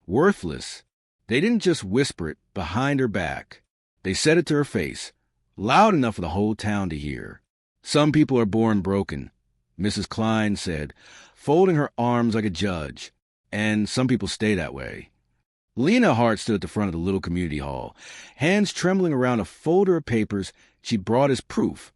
Worthless. They didn't just whisper it behind her back. They said it to her face, loud enough for the whole town to hear. Some people are born broken, Mrs. Klein said, folding her arms like a judge, and some people stay that way. Lena Hart stood at the front of the little community hall, hands trembling around a folder of papers she brought as proof.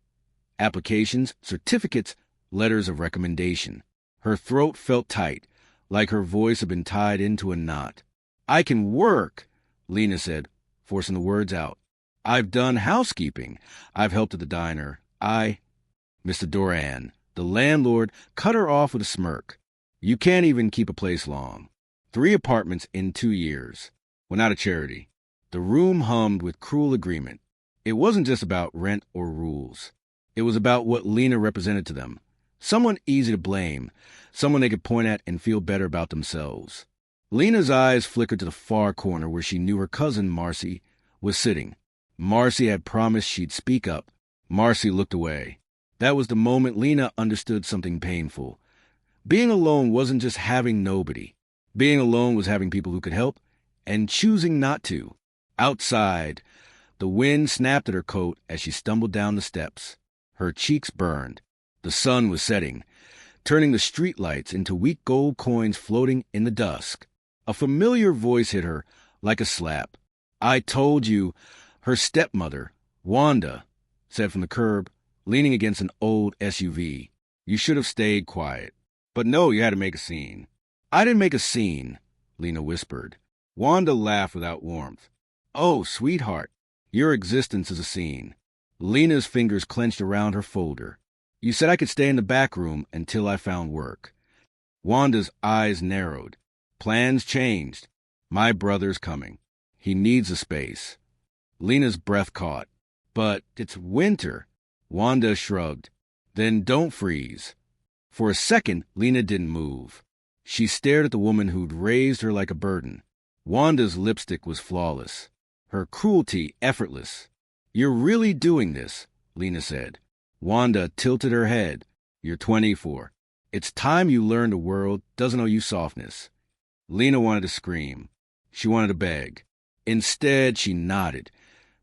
Applications, certificates, letters of recommendation. Her throat felt tight, like her voice had been tied into a knot. "I can work," Lena said, forcing the words out. "I've done housekeeping. I've helped at the diner. Mr. Doran, the landlord, cut her off with a smirk. "You can't even keep a place long. 3 apartments in 2 years. We're not a charity." The room hummed with cruel agreement. It wasn't just about rent or rules. It was about what Lena represented to them. Someone easy to blame, someone they could point at and feel better about themselves. Lena's eyes flickered to the far corner where she knew her cousin, Marcy, was sitting. Marcy had promised she'd speak up. Marcy looked away. That was the moment Lena understood something painful. Being alone wasn't just having nobody. Being alone was having people who could help and choosing not to. Outside, the wind snapped at her coat as she stumbled down the steps. Her cheeks burned. The sun was setting, turning the streetlights into weak gold coins floating in the dusk. A familiar voice hit her like a slap. "I told you," her stepmother, Wanda, said from the curb, leaning against an old SUV. "You should have stayed quiet. But no, you had to make a scene." "I didn't make a scene," Lena whispered. Wanda laughed without warmth. "Oh, sweetheart, your existence is a scene." Lena's fingers clenched around her folder. "You said I could stay in the back room until I found work." Wanda's eyes narrowed. "Plans changed. My brother's coming. He needs a space." Lena's breath caught. "But it's winter." Wanda shrugged. "Then don't freeze." For a second, Lena didn't move. She stared at the woman who'd raised her like a burden. Wanda's lipstick was flawless. Her cruelty effortless. "You're really doing this," Lena said. Wanda tilted her head. "You're 24. It's time you learned the world doesn't owe you softness." Lena wanted to scream. She wanted to beg. Instead, she nodded,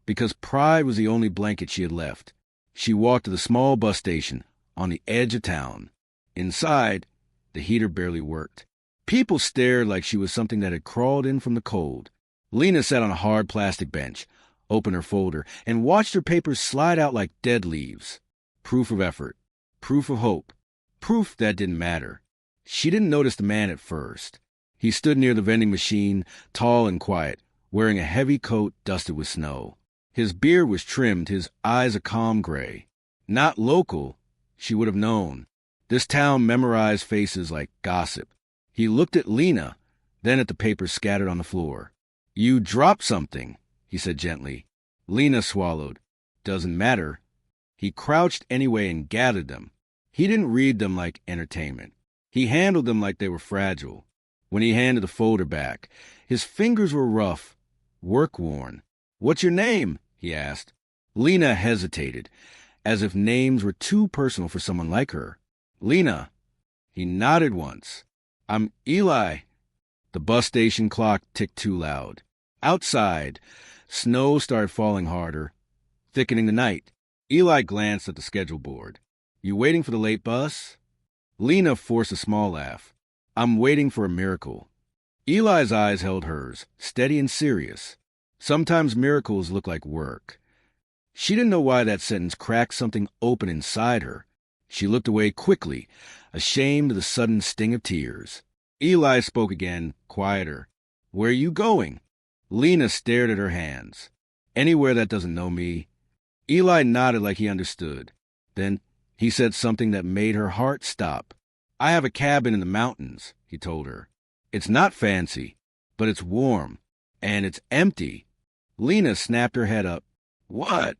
because pride was the only blanket she had left. She walked to the small bus station on the edge of town. Inside, the heater barely worked. People stared like she was something that had crawled in from the cold. Lena sat on a hard plastic bench, opened her folder, and watched her papers slide out like dead leaves. Proof of effort. Proof of hope. Proof that didn't matter. She didn't notice the man at first. He stood near the vending machine, tall and quiet, wearing a heavy coat dusted with snow. His beard was trimmed, his eyes a calm gray. Not local, she would have known. This town memorized faces like gossip. He looked at Lena, then at the papers scattered on the floor. "You dropped something," he said gently. Lena swallowed. "Doesn't matter." He crouched anyway and gathered them. He didn't read them like entertainment. He handled them like they were fragile. When he handed the folder back, his fingers were rough, work-worn. "What's your name?" he asked. Lena hesitated, as if names were too personal for someone like her. "Lena." He nodded once. "I'm Eli." The bus station clock ticked too loud. Outside, snow started falling harder, thickening the night. Eli glanced at the schedule board. "You waiting for the late bus?" Lena forced a small laugh. "I'm waiting for a miracle." Eli's eyes held hers, steady and serious. Sometimes miracles look like work. She didn't know why that sentence cracked something open inside her. She looked away quickly, ashamed of the sudden sting of tears. Eli spoke again, quieter. "Where are you going?" Lena stared at her hands. "Anywhere that doesn't know me." Eli nodded like he understood. Then he said something that made her heart stop. "I have a cabin in the mountains," he told her. "It's not fancy, but it's warm, and it's empty." Lena snapped her head up. "What?"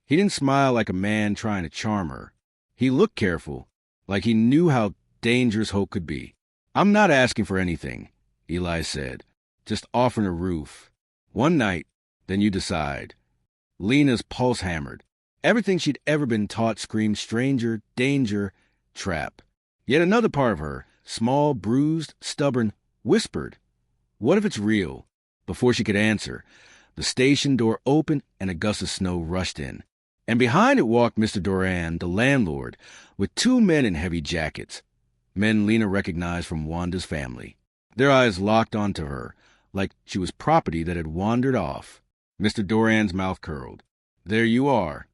He didn't smile like a man trying to charm her. He looked careful, like he knew how dangerous hope could be. "I'm not asking for anything," Eli said. "Just offering a roof. One night, then you decide." Lena's pulse hammered. Everything she'd ever been taught screamed stranger, danger, trap. Yet another part of her, small, bruised, stubborn, whispered, What if it's real? Before she could answer, the station door opened and a gust of snow rushed in. And behind it walked Mr. Doran, the landlord, with two men in heavy jackets, men Lena recognized from Wanda's family. Their eyes locked onto her, like she was property that had wandered off. Mr. Doran's mouth curled. "There you are."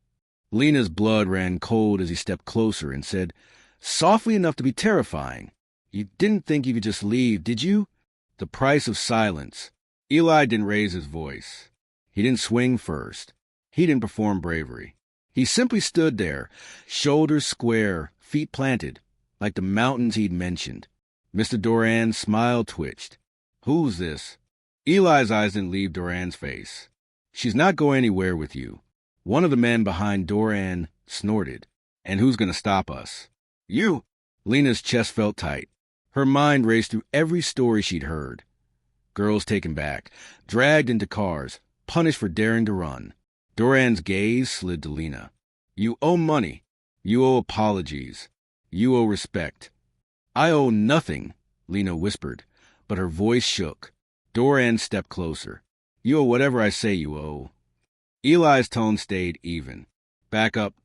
Lena's blood ran cold as he stepped closer and said, softly enough to be terrifying, "You didn't think you could just leave, did you?" The price of silence. Eli didn't raise his voice. He didn't swing first. He didn't perform bravery. He simply stood there, shoulders square, feet planted, like the mountains he'd mentioned. Mr. Doran's smile twitched. "Who's this?" Eli's eyes didn't leave Doran's face. "She's not going anywhere with you." One of the men behind Doran snorted. "And who's going to stop us?" "You." Lena's chest felt tight. Her mind raced through every story she'd heard. Girls taken back, dragged into cars, punished for daring to run. Doran's gaze slid to Lena. "You owe money. You owe apologies. You owe respect." "I owe nothing," Lena whispered, but her voice shook. Doran stepped closer. "You owe whatever I say you owe." Eli's tone stayed even. "Back up."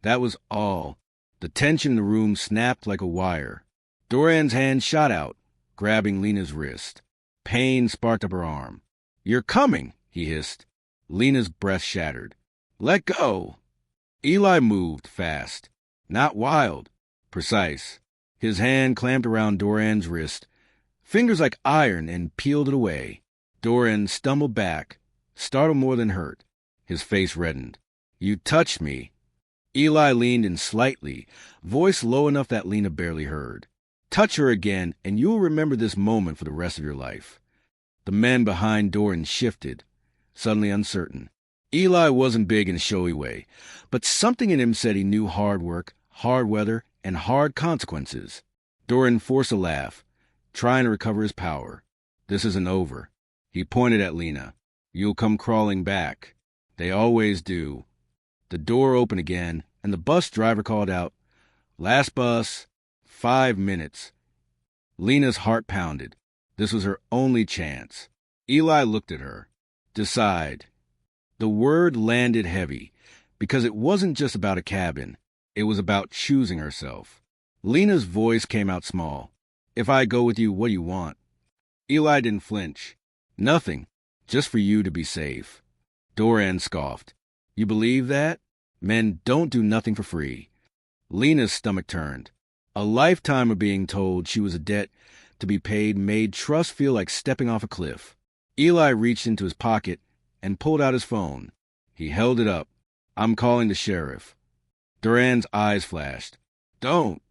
That was all. The tension in the room snapped like a wire. Doran's hand shot out, grabbing Lena's wrist. Pain sparked up her arm. "You're coming," he hissed. Lena's breath shattered. "Let go." Eli moved fast. Not wild. Precise. His hand clamped around Doran's wrist, fingers like iron, and peeled it away. Doran stumbled back, startled more than hurt. His face reddened. "You touched me." Eli leaned in slightly, voice low enough that Lena barely heard. "Touch her again, and you'll remember this moment for the rest of your life." The men behind Doran shifted, suddenly uncertain. Eli wasn't big in a showy way, but something in him said he knew hard work, hard weather, and hard consequences. Doran forced a laugh, trying to recover his power. "This isn't over." He pointed at Lena. "You'll come crawling back. They always do." The door opened again, and the bus driver called out, "Last bus, 5 minutes." Lena's heart pounded. This was her only chance. Eli looked at her. "Decide." The word landed heavy, because it wasn't just about a cabin. It was about choosing herself. Lena's voice came out small. "If I go with you, what do you want?" Eli didn't flinch. "Nothing. Just for you to be safe." Doran scoffed. "You believe that? Men don't do nothing for free." Lena's stomach turned. A lifetime of being told she was a debt to be paid made trust feel like stepping off a cliff. Eli reached into his pocket and pulled out his phone. He held it up. "I'm calling the sheriff." Doran's eyes flashed. "Don't."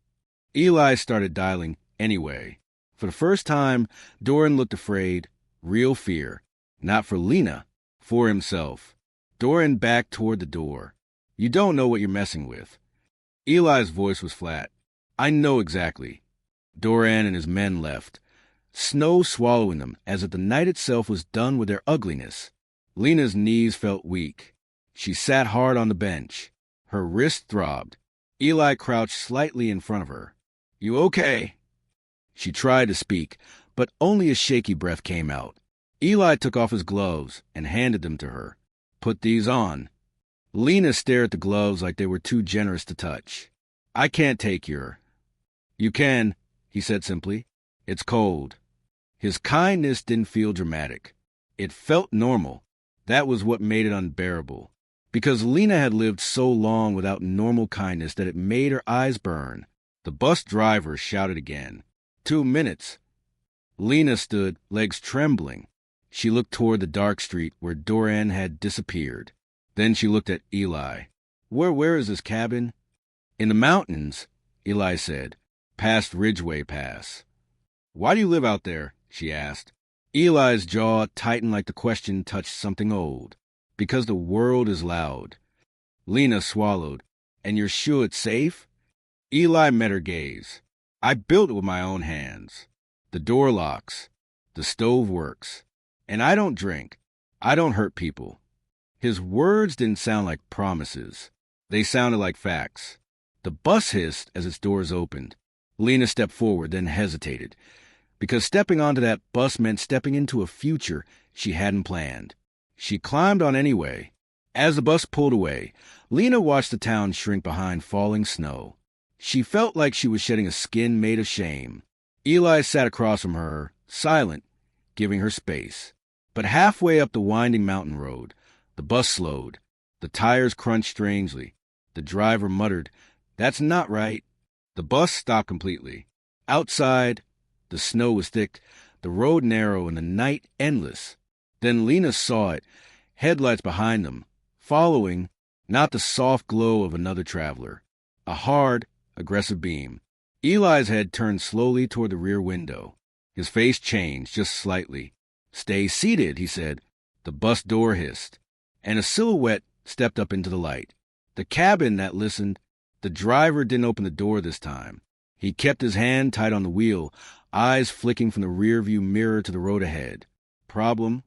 Eli started dialing anyway. For the first time, Doran looked afraid, real fear. Not for Lena, for himself. Doran backed toward the door. "You don't know what you're messing with." Eli's voice was flat. "I know exactly." Doran and his men left, snow swallowing them as if the night itself was done with their ugliness. Lena's knees felt weak. She sat hard on the bench. Her wrist throbbed. Eli crouched slightly in front of her. "You okay?" She tried to speak, but only a shaky breath came out. Eli took off his gloves and handed them to her. "Put these on." Lena stared at the gloves like they were too generous to touch. "I can't take your—" "You can," he said simply. "It's cold." His kindness didn't feel dramatic. It felt normal. That was what made it unbearable. Because Lena had lived so long without normal kindness that it made her eyes burn. The bus driver shouted again. 2 minutes. Lena stood, legs trembling. She looked toward the dark street where Doran had disappeared. Then she looked at Eli. Where is this cabin?" "In the mountains," Eli said, "past Ridgeway Pass." "Why do you live out there?" she asked. Eli's jaw tightened like the question touched something old. "Because the world is loud." Lena swallowed. "And you're sure it's safe?" Eli met her gaze. "I built it with my own hands. The door locks. The stove works. And I don't drink. I don't hurt people." His words didn't sound like promises. They sounded like facts. The bus hissed as its doors opened. Lena stepped forward, then hesitated, because stepping onto that bus meant stepping into a future she hadn't planned. She climbed on anyway. As the bus pulled away, Lena watched the town shrink behind falling snow. She felt like she was shedding a skin made of shame. Eli sat across from her, silent, giving her space. But halfway up the winding mountain road, the bus slowed. The tires crunched strangely. The driver muttered, "That's not right." The bus stopped completely. Outside, the snow was thick, the road narrow, and the night endless. Then Lena saw it, headlights behind them, following, not the soft glow of another traveler, a hard, aggressive beam. Eli's head turned slowly toward the rear window. His face changed just slightly. "Stay seated," he said. The bus door hissed, and a silhouette stepped up into the light. The cabin that listened. The driver didn't open the door this time. He kept his hand tight on the wheel, eyes flicking from the rearview mirror to the road ahead. "Problem?"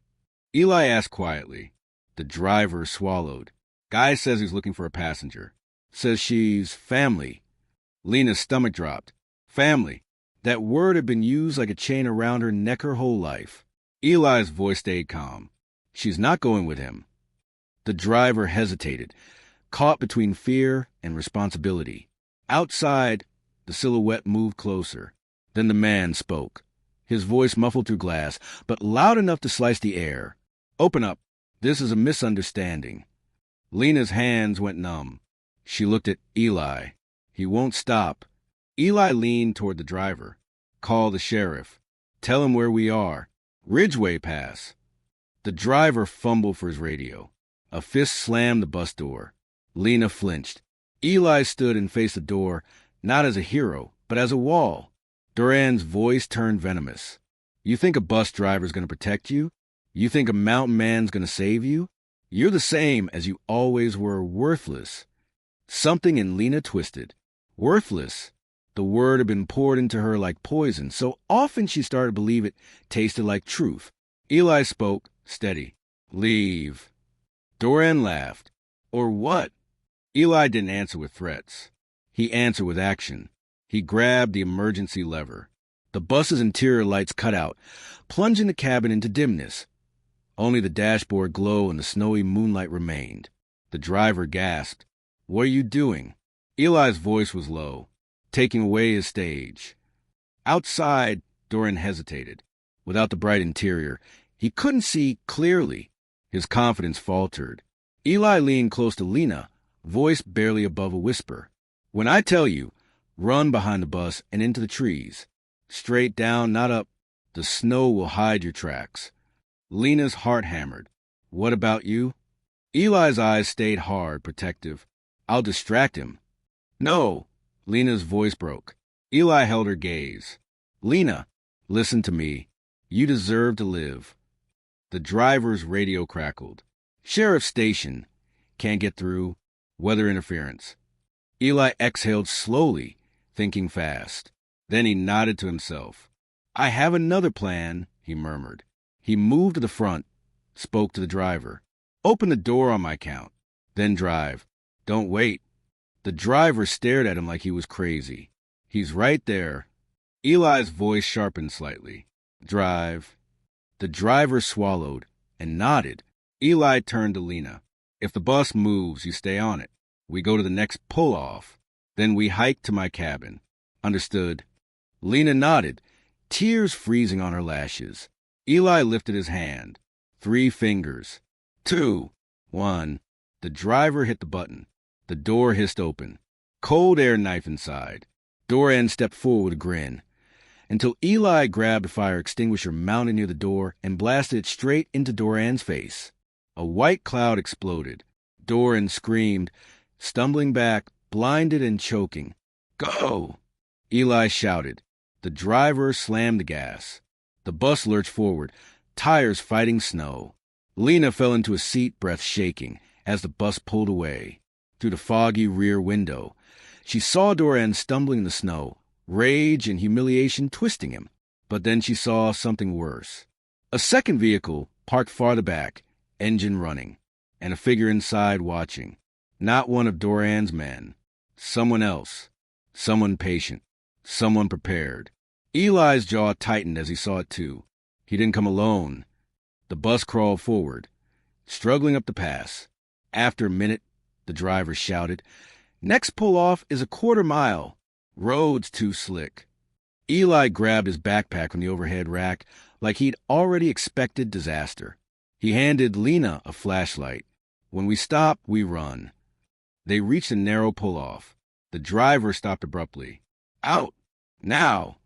Eli asked quietly. The driver swallowed. "Guy says he's looking for a passenger. Says she's family." Lena's stomach dropped. Family. That word had been used like a chain around her neck her whole life. Eli's voice stayed calm. "She's not going with him." The driver hesitated, caught between fear and responsibility. Outside, the silhouette moved closer. Then the man spoke, his voice muffled through glass, but loud enough to slice the air. "Open up. This is a misunderstanding." Lena's hands went numb. She looked at Eli. "He won't stop." Eli leaned toward the driver. "Call the sheriff. Tell him where we are. Ridgeway Pass." The driver fumbled for his radio. A fist slammed the bus door. Lena flinched. Eli stood and faced the door, not as a hero, but as a wall. Duran's voice turned venomous. "You think a bus driver's going to protect you? You think a mountain man's going to save you? You're the same as you always were, worthless." Something in Lena twisted. Worthless. The word had been poured into her like poison, so often she started to believe it tasted like truth. Eli spoke, steady. "Leave." Duran laughed. "Or what?" Eli didn't answer with threats. He answered with action. He grabbed the emergency lever. The bus's interior lights cut out, plunging the cabin into dimness. Only the dashboard glow and the snowy moonlight remained. The driver gasped. "What are you doing?" Eli's voice was low, taking away his stage. Outside, Duran hesitated. Without the bright interior, he couldn't see clearly. His confidence faltered. Eli leaned close to Lena, voice barely above a whisper. "When I tell you, run behind the bus and into the trees. Straight down, not up. The snow will hide your tracks." Lena's heart hammered. "What about you?" Eli's eyes stayed hard, protective. "I'll distract him." "No." Lena's voice broke. Eli held her gaze. "Lena, listen to me. You deserve to live." The driver's radio crackled. "Sheriff station. Can't get through. Weather interference." Eli exhaled slowly, thinking fast. Then he nodded to himself. "I have another plan," he murmured. He moved to the front, spoke to the driver. "Open the door on my count. Then drive. Don't wait." The driver stared at him like he was crazy. "He's right there." Eli's voice sharpened slightly. "Drive." The driver swallowed and nodded. Eli turned to Lena. "If the bus moves, you stay on it. We go to the next pull-off. Then we hike to my cabin." "Understood." Lena nodded, tears freezing on her lashes. Eli lifted his hand. 3 fingers. 2. 1. The driver hit the button. The door hissed open. Cold air knifed inside. Duran stepped forward with a grin, until Eli grabbed a fire extinguisher mounted near the door and blasted it straight into Duran's face. A white cloud exploded. Duran screamed, stumbling back, blinded and choking. "Go!" Eli shouted. The driver slammed the gas. The bus lurched forward, tires fighting snow. Lena fell into a seat, breath shaking, as the bus pulled away. Through the foggy rear window, she saw Duran stumbling in the snow, rage and humiliation twisting him. But then she saw something worse. A second vehicle parked farther back, engine running, and a figure inside watching. Not one of Duran's men. Someone else. Someone patient. Someone prepared. Eli's jaw tightened as he saw it too. He didn't come alone. The bus crawled forward, struggling up the pass. After a minute, the driver shouted, "Next pull-off is a quarter-mile. Road's too slick." Eli grabbed his backpack from the overhead rack like he'd already expected disaster. He handed Lena a flashlight. "When we stop, we run." They reached a narrow pull-off. The driver stopped abruptly. "Out! Now!"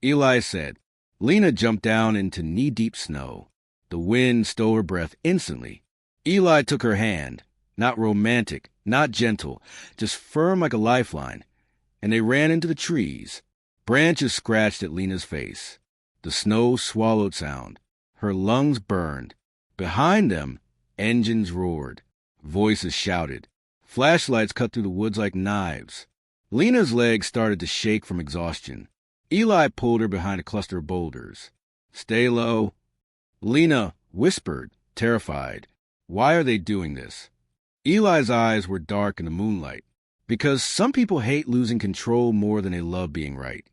Eli said. Lena jumped down into knee-deep snow. The wind stole her breath instantly. Eli took her hand, not romantic, not gentle, just firm like a lifeline, and they ran into the trees. Branches scratched at Lena's face. The snow swallowed sound. Her lungs burned. Behind them, engines roared. Voices shouted. Flashlights cut through the woods like knives. Lena's legs started to shake from exhaustion. Eli pulled her behind a cluster of boulders. "Stay low." Lena whispered, terrified. "Why are they doing this?" Eli's eyes were dark in the moonlight. Because some people hate losing control more than they love being right.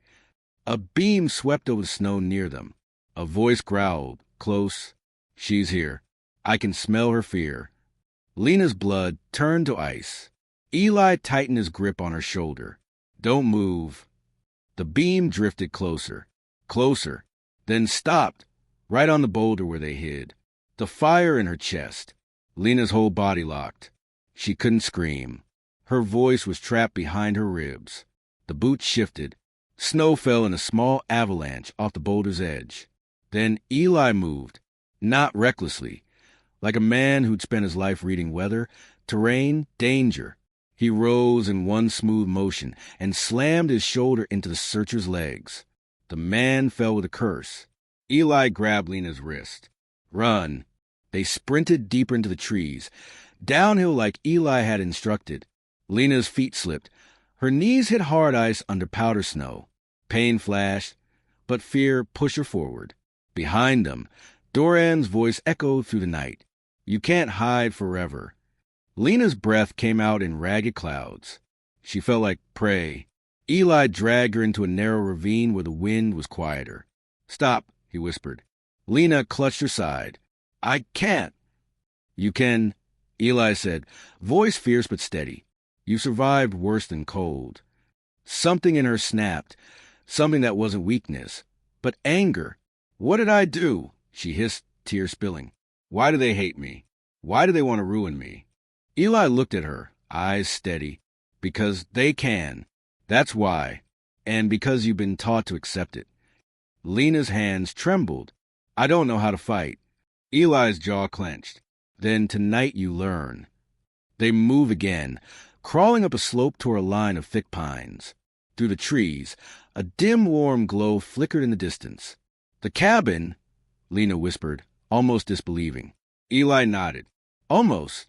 A beam swept over the snow near them. A voice growled, close. "She's here. I can smell her fear." Lena's blood turned to ice. Eli tightened his grip on her shoulder. "Don't move." The beam drifted closer, closer, then stopped, right on the boulder where they hid. The fire in her chest. Lena's whole body locked. She couldn't scream. Her voice was trapped behind her ribs. The boot shifted. Snow fell in a small avalanche off the boulder's edge. Then Eli moved, not recklessly, like a man who'd spent his life reading weather, terrain, danger. He rose in one smooth motion and slammed his shoulder into the searcher's legs. The man fell with a curse. Eli grabbed Lena's wrist. "Run." They sprinted deeper into the trees, downhill like Eli had instructed. Lena's feet slipped. Her knees hit hard ice under powder snow. Pain flashed, but fear pushed her forward. Behind them, Doran's voice echoed through the night. "You can't hide forever." Lena's breath came out in ragged clouds. She felt like prey. Eli dragged her into a narrow ravine where the wind was quieter. "Stop," he whispered. Lena clutched her side. "I can't." "You can," Eli said, voice fierce but steady. "You survived worse than cold." Something in her snapped, something that wasn't weakness, but anger. "What did I do?" she hissed, tears spilling. "Why do they hate me? Why do they want to ruin me?" Eli looked at her, eyes steady. "Because they can. That's why. And because you've been taught to accept it." Lena's hands trembled. "I don't know how to fight." Eli's jaw clenched. "Then tonight you learn." They move again, crawling up a slope toward a line of thick pines. Through the trees, a dim, warm glow flickered in the distance. "The cabin," Lena whispered, almost disbelieving. Eli nodded. "Almost."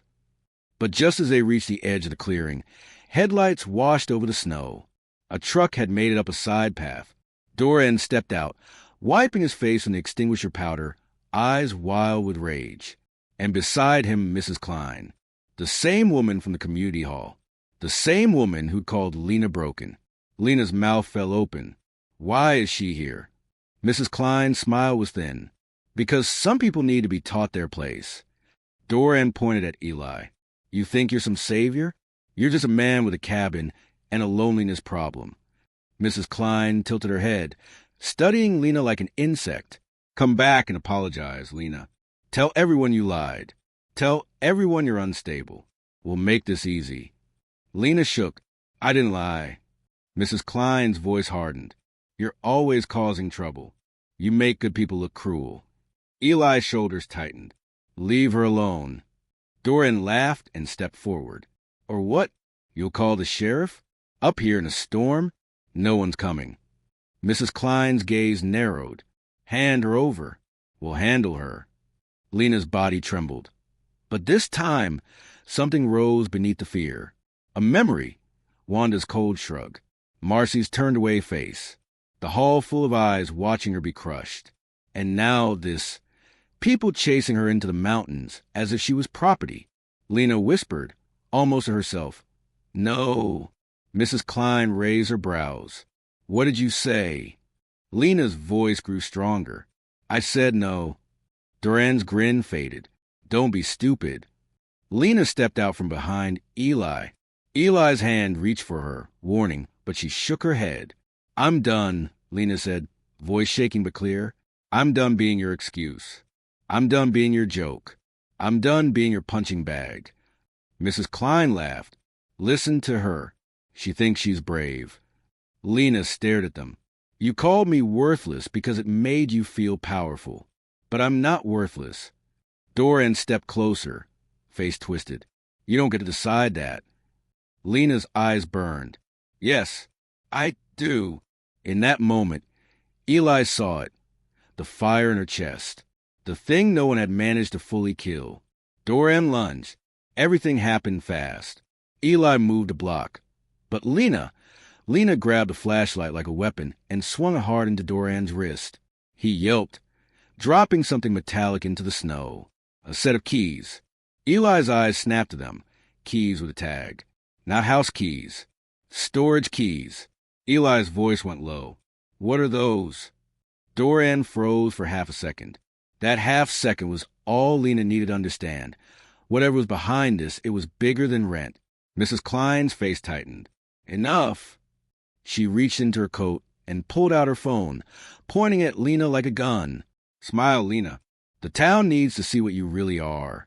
But just as they reached the edge of the clearing, headlights washed over the snow. A truck had made it up a side path. Doran stepped out, wiping his face on the extinguisher powder, eyes wild with rage. And beside him, Mrs. Klein, the same woman from the community hall, the same woman who'd called Lena broken. Lena's mouth fell open. Why is she here? Mrs. Klein's smile was thin. Because some people need to be taught their place. Doran pointed at Eli. "You think you're some savior? You're just a man with a cabin and a loneliness problem." Mrs. Klein tilted her head, studying Lena like an insect. "Come back and apologize, Lena. Tell everyone you lied. Tell everyone you're unstable. We'll make this easy." Lena shook. "I didn't lie." Mrs. Klein's voice hardened. "You're always causing trouble. You make good people look cruel." Eli's shoulders tightened. "Leave her alone." Doran laughed and stepped forward. "Or what? You'll call the sheriff? Up here in a storm? No one's coming." Mrs. Klein's gaze narrowed. "Hand her over. We'll handle her." Lena's body trembled. But this time, something rose beneath the fear. A memory. Wanda's cold shrug. Marcy's turned-away face. The hall full of eyes watching her be crushed. And now this. People chasing her into the mountains as if she was property. Lena whispered, almost to herself, "No." Mrs. Klein raised her brows. "What did you say?" Lena's voice grew stronger. I said no. Duran's grin faded. Don't be stupid. Lena stepped out from behind Eli. Eli's hand reached for her, warning, but she shook her head. I'm done, Lena said, voice shaking but clear. I'm done being your excuse. I'm done being your joke. I'm done being your punching bag. Mrs. Klein laughed. Listen to her. She thinks she's brave. Lena stared at them. You called me worthless because it made you feel powerful. But I'm not worthless. Doran stepped closer, face twisted. You don't get to decide that. Lena's eyes burned. Yes, I do. In that moment, Eli saw it. The fire in her chest. The thing no one had managed to fully kill. Doran lunged. Everything happened fast. Eli moved a block. But Lena grabbed a flashlight like a weapon and swung it hard into Doran's wrist. He yelped, dropping something metallic into the snow. A set of keys. Eli's eyes snapped to them. Keys with a tag. Not house keys. Storage keys. Eli's voice went low. What are those? Doran froze for half a second. That half second was all Lena needed to understand. Whatever was behind this, it was bigger than rent. Mrs. Klein's face tightened. Enough. She reached into her coat and pulled out her phone, pointing at Lena like a gun. Smile, Lena. The town needs to see what you really are.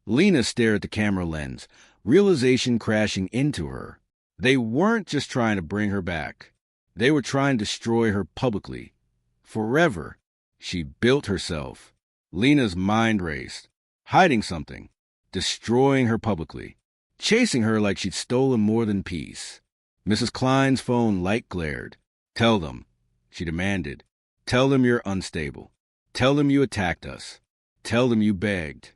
Lena stared at the camera lens, realization crashing into her. They weren't just trying to bring her back. They were trying to destroy her publicly. Forever. She built herself. Lena's mind raced. Hiding something. Destroying her publicly. Chasing her like she'd stolen more than peace. Mrs. Klein's phone light glared. Tell them, she demanded. Tell them you're unstable. Tell them you attacked us. Tell them you begged.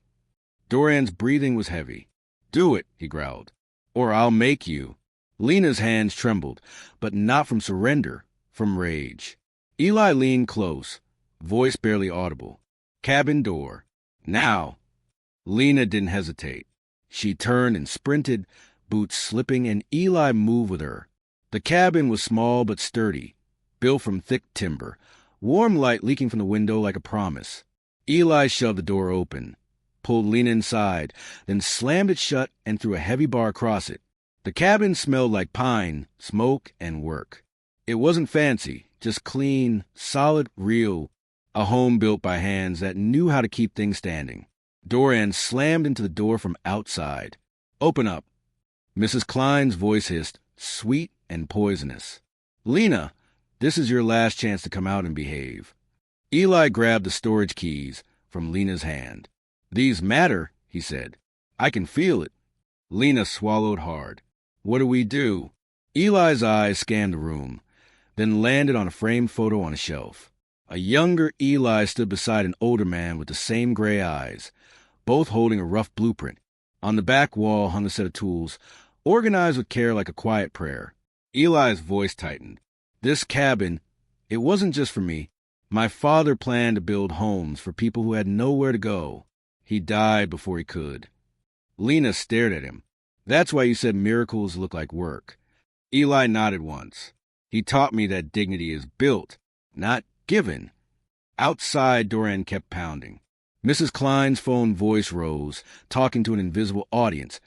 Doran's breathing was heavy. Do it, he growled. Or I'll make you. Lena's hands trembled, but not from surrender, from rage. Eli leaned close, voice barely audible. Cabin door. Now. Lena didn't hesitate. She turned and sprinted, boots slipping, and Eli moved with her. The cabin was small but sturdy, built from thick timber, warm light leaking from the window like a promise. Eli shoved the door open, pulled Lena inside, then slammed it shut and threw a heavy bar across it. The cabin smelled like pine, smoke, and work. It wasn't fancy, just clean, solid, real, a home built by hands that knew how to keep things standing. Doran slammed into the door from outside. Open up. Mrs. Klein's voice hissed, sweet and poisonous. Lena, this is your last chance to come out and behave. Eli grabbed the storage keys from Lena's hand. These matter, he said. I can feel it. Lena swallowed hard. What do we do? Eli's eyes scanned the room, then landed on a framed photo on a shelf. A younger Eli stood beside an older man with the same gray eyes, both holding a rough blueprint. On the back wall hung a set of tools, organized with care like a quiet prayer. Eli's voice tightened. This cabin, it wasn't just for me. My father planned to build homes for people who had nowhere to go. He died before he could. Lena stared at him. That's why you said miracles look like work. Eli nodded once. He taught me that dignity is built, not given. Outside, Doran kept pounding. Mrs. Klein's phone voice rose, talking to an invisible audience,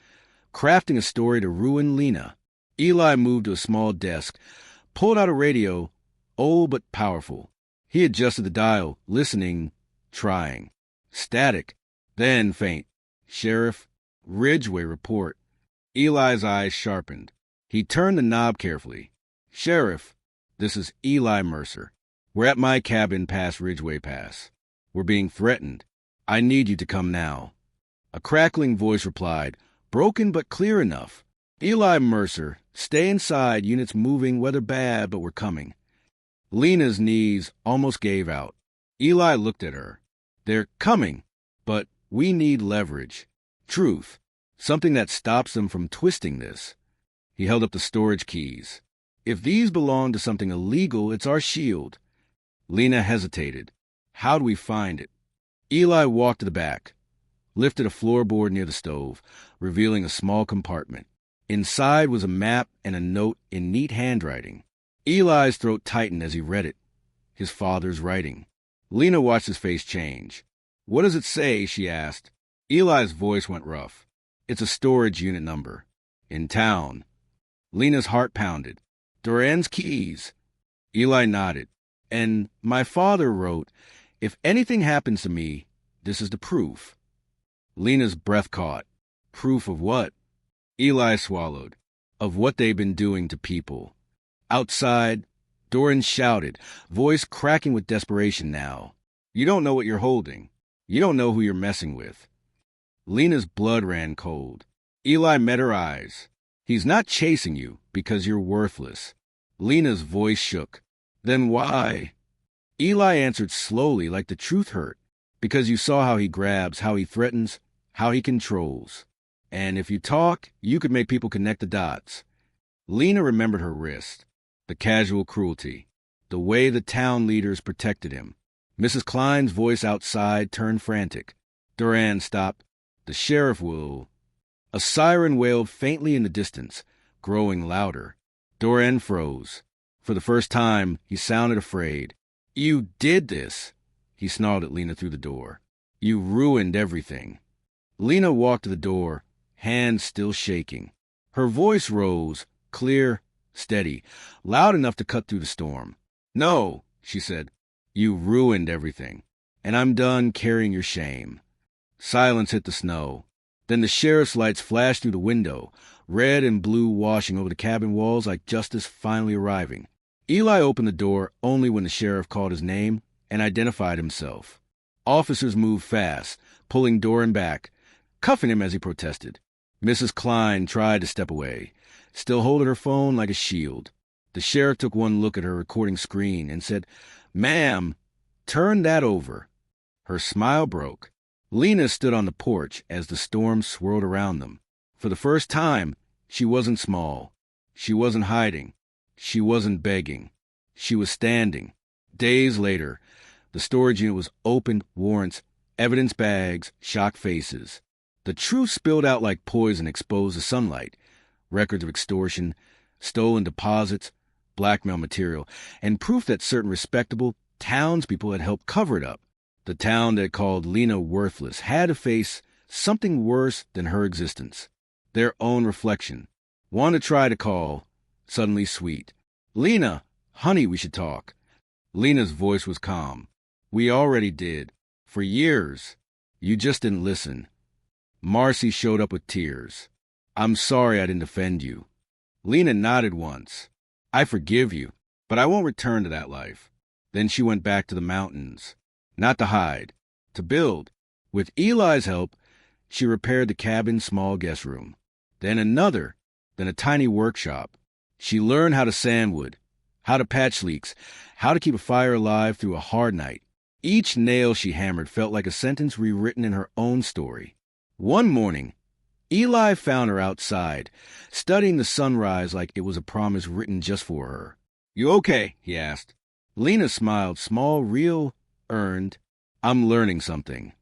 crafting a story to ruin Lena. Eli moved to a small desk, pulled out a radio, old but powerful. He adjusted the dial, listening, trying. Static, then faint. Sheriff, Ridgeway report. Eli's eyes sharpened. He turned the knob carefully. Sheriff, this is Eli Mercer. We're at my cabin past Ridgeway Pass. We're being threatened. I need you to come now. A crackling voice replied, broken but clear enough. Eli Mercer, stay inside, units moving, weather bad, but we're coming. Lena's knees almost gave out. Eli looked at her. They're coming, but we need leverage. Truth. Something that stops them from twisting this. He held up the storage keys. If these belong to something illegal, it's our shield. Lena hesitated. How do we find it? Eli walked to the back, lifted a floorboard near the stove, revealing a small compartment. Inside was a map and a note in neat handwriting. Eli's throat tightened as he read it. his father's writing. Lena watched his face change. "What does it say?" she asked. Eli's voice went rough. "It's a storage unit number. In town." Lena's heart pounded. "Duran's keys." Eli nodded. "And my father wrote, 'If anything happens to me, this is the proof.'" Lena's breath caught. "Proof of what?" Eli swallowed. "Of what they've been doing to people." Outside, Doran shouted, voice cracking with desperation now. "You don't know what you're holding. You don't know who you're messing with." Lena's blood ran cold. Eli met her eyes. "He's not chasing you because you're worthless." Lena's voice shook. "Then why?" Eli answered slowly, like the truth hurt. "Because you saw how he grabs, how he threatens, how he controls. And if you talk, you could make people connect the dots." Lena remembered her wrist, the casual cruelty, the way the town leaders protected him. Mrs. Klein's voice outside turned frantic. "Duran, stop. The sheriff will—" A siren wailed faintly in the distance, growing louder. Duran froze. For the first time, he sounded afraid. "You did this," he snarled at Lena through the door. "You ruined everything." Lena walked to the door, hands still shaking. Her voice rose, clear, steady, loud enough to cut through the storm. "No," she said. "You ruined everything, and I'm done carrying your shame." Silence hit the snow. Then the sheriff's lights flashed through the window, red and blue washing over the cabin walls like justice finally arriving. Eli opened the door only when the sheriff called his name and identified himself. Officers moved fast, pulling Doran back, cuffing him as he protested. Mrs. Klein tried to step away, still holding her phone like a shield. The sheriff took one look at her recording screen and said, "Ma'am, turn that over." Her smile broke. Lena stood on the porch as the storm swirled around them. For the first time, she wasn't small. She wasn't hiding. She wasn't begging. She was standing. Days later, the storage unit was opened, warrants, evidence bags, shocked faces. The truth spilled out like poison exposed to sunlight. Records of extortion, stolen deposits, blackmail material, and proof that certain respectable townspeople had helped cover it up. The town that called Lena worthless had to face something worse than her existence. Their own reflection. One to try to call, suddenly sweet. "Lena, honey, we should talk." Lena's voice was calm. "We already did. For years. You just didn't listen." Marcy showed up with tears. "I'm sorry I didn't defend you." Lena nodded once. "I forgive you, but I won't return to that life." Then she went back to the mountains. Not to hide, to build. With Eli's help, she repaired the cabin's small guest room. Then another, then a tiny workshop. She learned how to sandwood, how to patch leaks, how to keep a fire alive through a hard night. Each nail she hammered felt like a sentence rewritten in her own story. One morning, Eli found her outside, studying the sunrise like it was a promise written just for her. "You okay?" he asked. Lena smiled, small, real, earned. "I'm learning something."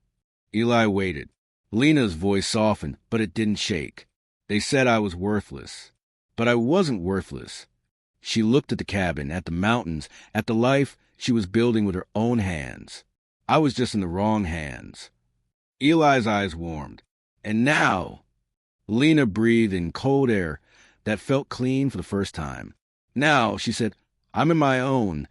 Eli waited. Lena's voice softened, but it didn't shake. "They said I was worthless. But I wasn't worthless." She looked at the cabin, at the mountains, at the life she was building with her own hands. "I was just in the wrong hands." Eli's eyes warmed. "And now—" Lena breathed in cold air that felt clean for the first time. "Now," she said, "I'm in my own,